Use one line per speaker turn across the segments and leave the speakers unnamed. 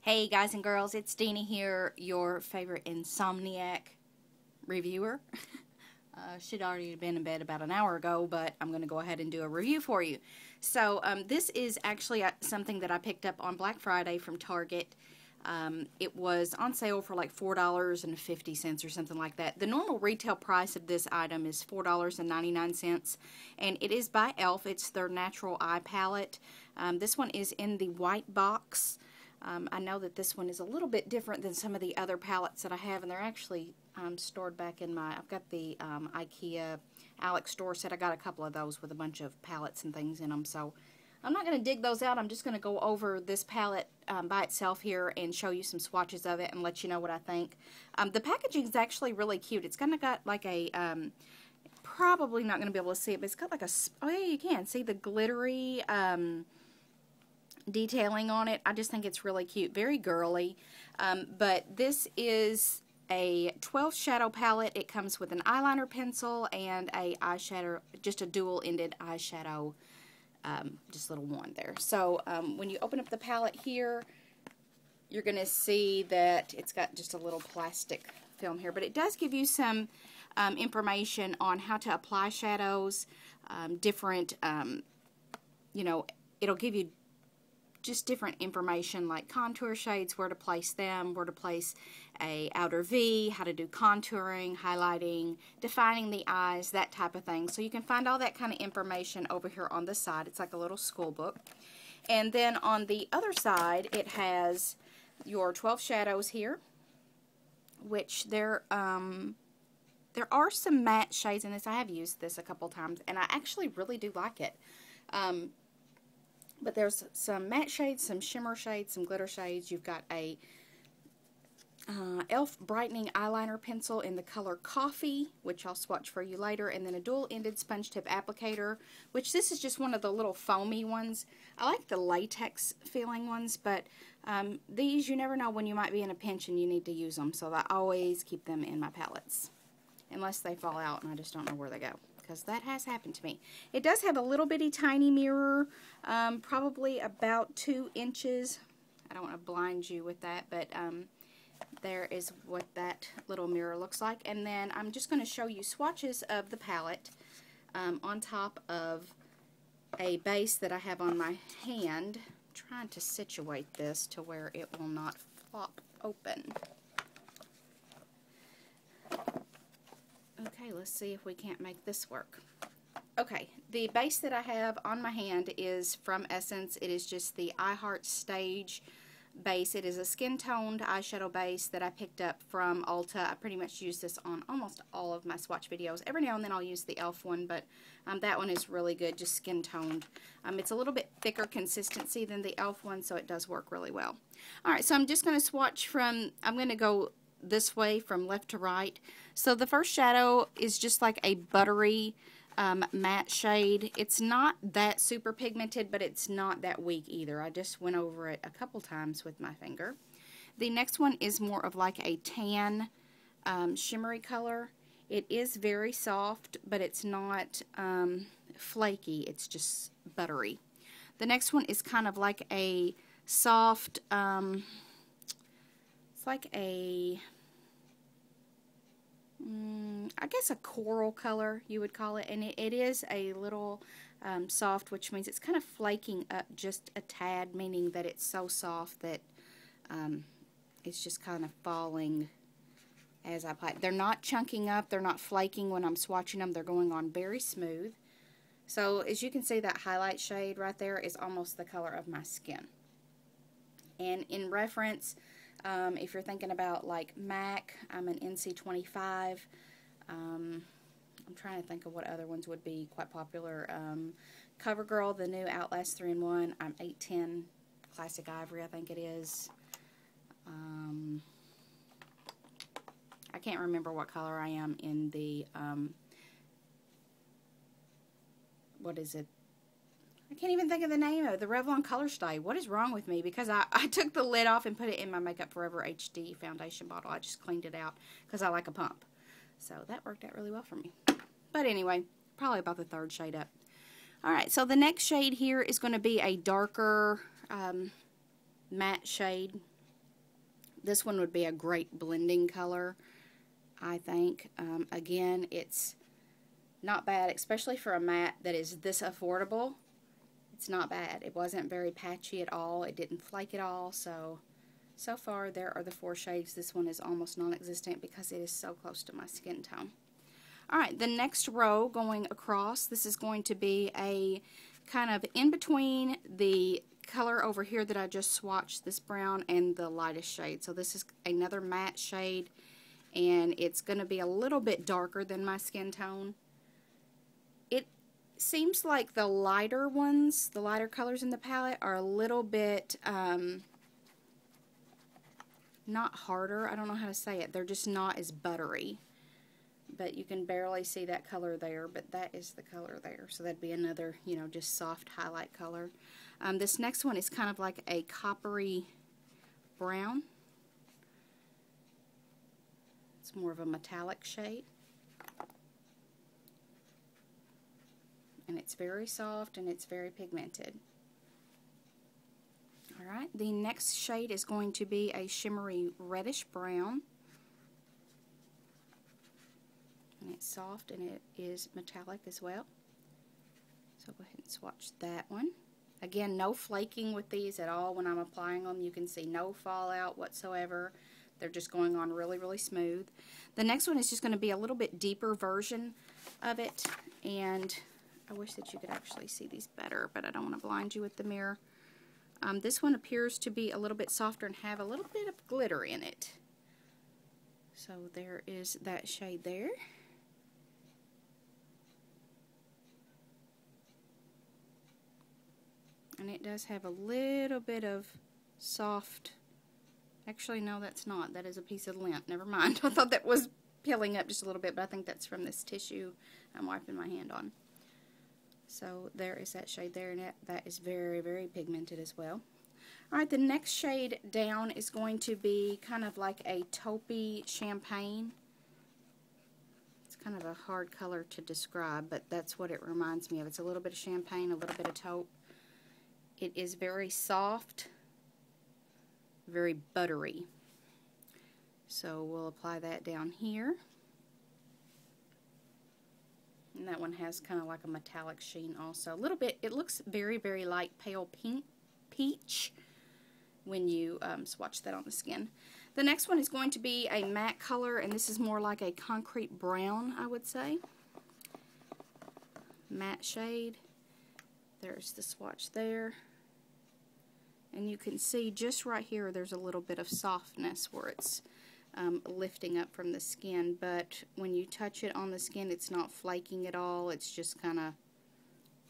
Hey guys and girls, it's Deanie here, your favorite insomniac reviewer. Should already have been in bed about an hour ago, but I'm going to go ahead and do a review for you. So this is actually something that I picked up on Black Friday from Target. It was on sale for like $4.50 or something like that. The normal retail price of this item is $4.99, and it is by e.l.f. It's their Natural Eye Palette. This one is in the white box. I know that this one is a little bit different than some of the other palettes that I have, and they're actually stored back in my, I've got the IKEA Alex store set. I got a couple of those with a bunch of palettes and things in them, so I'm not going to dig those out. I'm just going to go over this palette by itself here and show you some swatches of it and let you know what I think. The packaging is actually really cute. It's kind of got like a, probably not going to be able to see it, but it's got like a, oh yeah, you can see the glittery detailing on it. I just think it's really cute, very girly. But this is a 12 shadow palette. It comes with an eyeliner pencil and a eyeshadow, just a dual-ended eyeshadow, just little wand there. So when you open up the palette here, you're going to see that it's got just a little plastic film here, but it does give you some information on how to apply shadows, different, you know, it'll give you just different information like contour shades, where to place them, where to place a outer V, how to do contouring, highlighting, defining the eyes, that type of thing. So you can find all that kind of information over here on the side. It's like a little school book. And then on the other side, it has your 12 shadows here, which there are some matte shades in this. I have used this a couple times, and I actually really do like it. But there's some matte shades, some shimmer shades, some glitter shades. You've got a e.l.f. brightening eyeliner pencil in the color Coffee, which I'll swatch for you later, and then a dual-ended sponge tip applicator, which this is just one of the little foamy ones. I like the latex feeling ones, but these, you never know when you might be in a pinch and you need to use them, so I always keep them in my palettes, unless they fall out and I just don't know where they go, because that has happened to me. It does have a little bitty tiny mirror, probably about 2 inches. I don't want to blind you with that, but there is what that little mirror looks like. And then I'm just going to show you swatches of the palette on top of a base that I have on my hand. I'm trying to situate this to where it will not flop open. Okay, let's see if we can't make this work. Okay, the base that I have on my hand is from Essence. It is just the I Heart Stage base. It is a skin-toned eyeshadow base that I picked up from Ulta. I pretty much use this on almost all of my swatch videos. Every now and then I'll use the e.l.f. one, but that one is really good, just skin-toned. It's a little bit thicker consistency than the e.l.f. one, so it does work really well. Alright, so I'm just going to swatch from, I'm going to go this way from left to right. So the first shadow is just like a buttery matte shade. It's not that super pigmented, but it's not that weak either. I just went over it a couple times with my finger. The next one is more of like a tan shimmery color. It is very soft, but it's not flaky. It's just buttery. The next one is kind of like a soft, it's like a, I guess a coral color you would call it, and it is a little soft, which means it's kind of flaking up just a tad, meaning that it's so soft that it's just kind of falling as I apply it. They're not chunking up, they're not flaking when I'm swatching them, they're going on very smooth. So as you can see, that highlight shade right there is almost the color of my skin. And in reference, if you're thinking about like MAC, I'm an NC25. I'm trying to think of what other ones would be quite popular. CoverGirl, the new Outlast 3-in-1. I'm 810 Classic Ivory, I think it is. I can't remember what color I am in the, what is it? I can't even think of the name of it. The Revlon Color Stay. What is wrong with me? Because I took the lid off and put it in my Makeup Forever HD foundation bottle. I just cleaned it out because I like a pump. So that worked out really well for me. But anyway, probably about the third shade up. Alright, so the next shade here is going to be a darker matte shade. This one would be a great blending color, I think. Again, it's not bad, especially for a matte that is this affordable. It's not bad. It wasn't very patchy at all. It didn't flake at all. So far there are the 4 shades. This one is almost non-existent because it is so close to my skin tone. Alright, the next row going across, this is going to be a kind of in between the color over here that I just swatched, this brown, and the lightest shade. So this is another matte shade, and it's going to be a little bit darker than my skin tone. It seems like the lighter ones, the lighter colors in the palette, are a little bit, not harder, I don't know how to say it, they're just not as buttery. But you can barely see that color there, but that is the color there. So that'd be another, you know, just soft highlight color. This next one is kind of like a coppery brown. It's more of a metallic shade. And it's very soft and it's very pigmented. Alright, the next shade is going to be a shimmery reddish brown. And it's soft and it is metallic as well. So go ahead and swatch that one. Again, no flaking with these at all when I'm applying them. You can see no fallout whatsoever. They're just going on really, really smooth. The next one is just going to be a little bit deeper version of it. And I wish that you could actually see these better, but I don't want to blind you with the mirror. This one appears to be a little bit softer and have a little bit of glitter in it. So there is that shade there. And it does have a little bit of soft, actually no, that's not, that is a piece of lint, never mind. I thought that was peeling up just a little bit, but I think that's from this tissue I'm wiping my hand on. So there is that shade there, and that is very, very pigmented as well. Alright, the next shade down is going to be kind of like a taupey champagne. It's kind of a hard color to describe, but that's what it reminds me of. It's a little bit of champagne, a little bit of taupe. It is very soft, very buttery. So we'll apply that down here. And that one has kind of like a metallic sheen also. A little bit, it looks very, very light pale pink, peach when you swatch that on the skin. The next one is going to be a matte color, and this is more like a concrete brown, I would say. Matte shade. There's the swatch there. And you can see just right here there's a little bit of softness where it's lifting up from the skin, but when you touch it on the skin it's not flaking at all, it's just kind of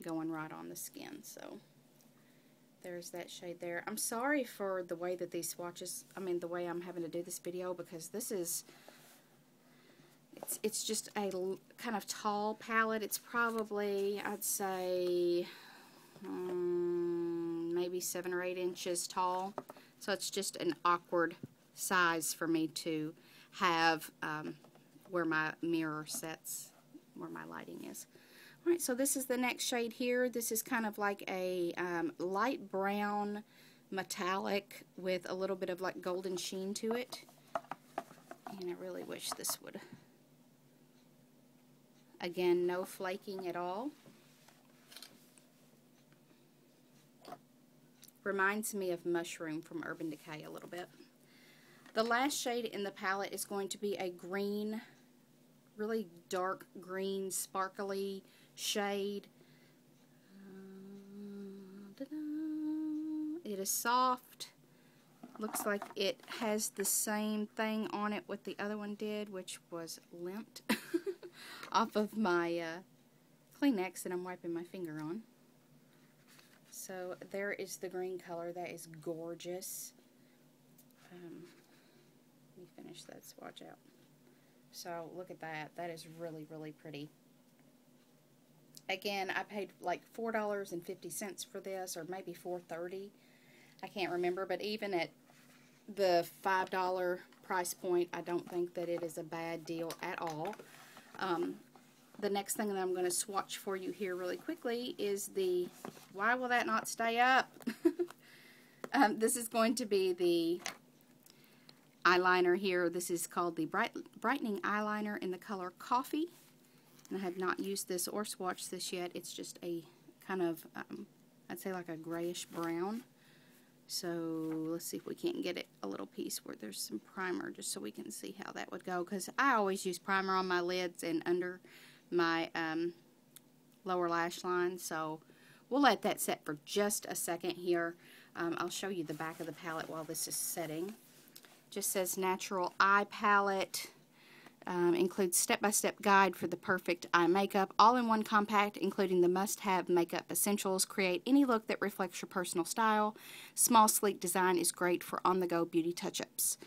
going right on the skin. So there's that shade there. I'm sorry for the way that these swatches, the way I'm having to do this video, because this is, it's just a kind of tall palette. It's probably, I'd say, maybe 7 or 8 inches tall. So it's just an awkward size for me to have where my mirror sets, where my lighting is. Alright, so this is the next shade here. This is kind of like a light brown metallic with a little bit of like golden sheen to it. And I really wish this would, again, no flaking at all. Reminds me of Mushroom from Urban Decay a little bit. The last shade in the palette is going to be a green, really dark green, sparkly shade. It is soft. Looks like it has the same thing on it what the other one did, which was limped off of my Kleenex that I'm wiping my finger on. So there is the green color. That is gorgeous. Let me finish that swatch out. So look at that. That is really, really pretty. Again, I paid like $4.50 for this, or maybe $4.30. I can't remember, but even at the $5 price point, I don't think that it is a bad deal at all. The next thing that I'm going to swatch for you here really quickly is the, why will that not stay up? This is going to be the eyeliner here. This is called the Brightening Eyeliner in the color Coffee. And I have not used this or swatched this yet. It's just a kind of, I'd say like a grayish brown. So let's see if we can't get it a little piece where there's some primer, just so we can see how that would go. Because I always use primer on my lids and under my lower lash line. So we'll let that set for just a second here. I'll show you the back of the palette while this is setting. Just says Natural Eye Palette. Includes step-by-step guide for the perfect eye makeup, all-in-one compact, including the must-have makeup essentials. Create any look that reflects your personal style. Small, sleek design is great for on-the-go beauty touch-ups.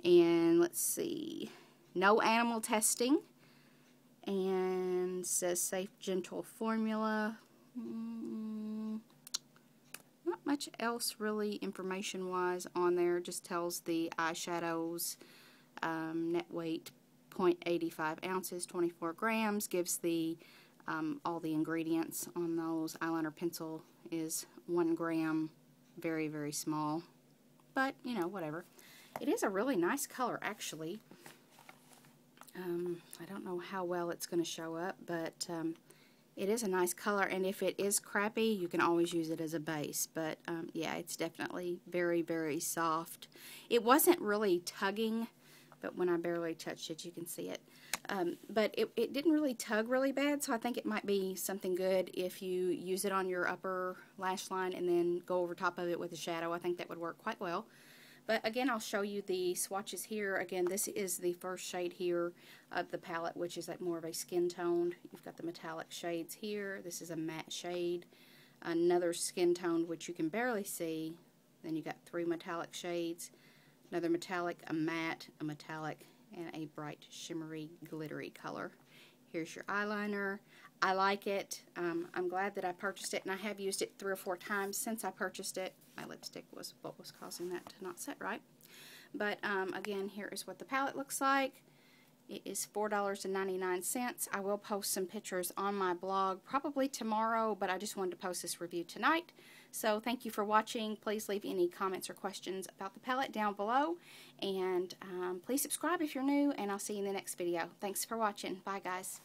And let's see, no animal testing, and says safe, gentle formula. Not much else really information-wise on there. Just tells the eyeshadows net weight. 0.85 ounces, 24 grams, gives the all the ingredients on those. Eyeliner pencil is 1 gram, very, very small, but you know, whatever. It is a really nice color, actually. I don't know how well it's going to show up, but it is a nice color, and if it is crappy, you can always use it as a base. But yeah, it's definitely very, very soft. It wasn't really tugging, but when I barely touched it, you can see it. But it didn't really tug really bad, so I think it might be something good if you use it on your upper lash line and then go over top of it with a shadow. I think that would work quite well. But again, I'll show you the swatches here. Again, this is the first shade here of the palette, which is like more of a skin toned. You've got the metallic shades here. This is a matte shade. Another skin toned, which you can barely see. Then you got 3 metallic shades. Another metallic, a matte, a metallic, and a bright, shimmery, glittery color. Here's your eyeliner. I like it. I'm glad that I purchased it, and I have used it 3 or 4 times since I purchased it. My lipstick was what was causing that to not set right. But again, here is what the palette looks like. It is $4.99. I will post some pictures on my blog probably tomorrow, but I just wanted to post this review tonight. So thank you for watching. Please leave any comments or questions about the palette down below. And please subscribe if you're new, and I'll see you in the next video. Thanks for watching. Bye, guys.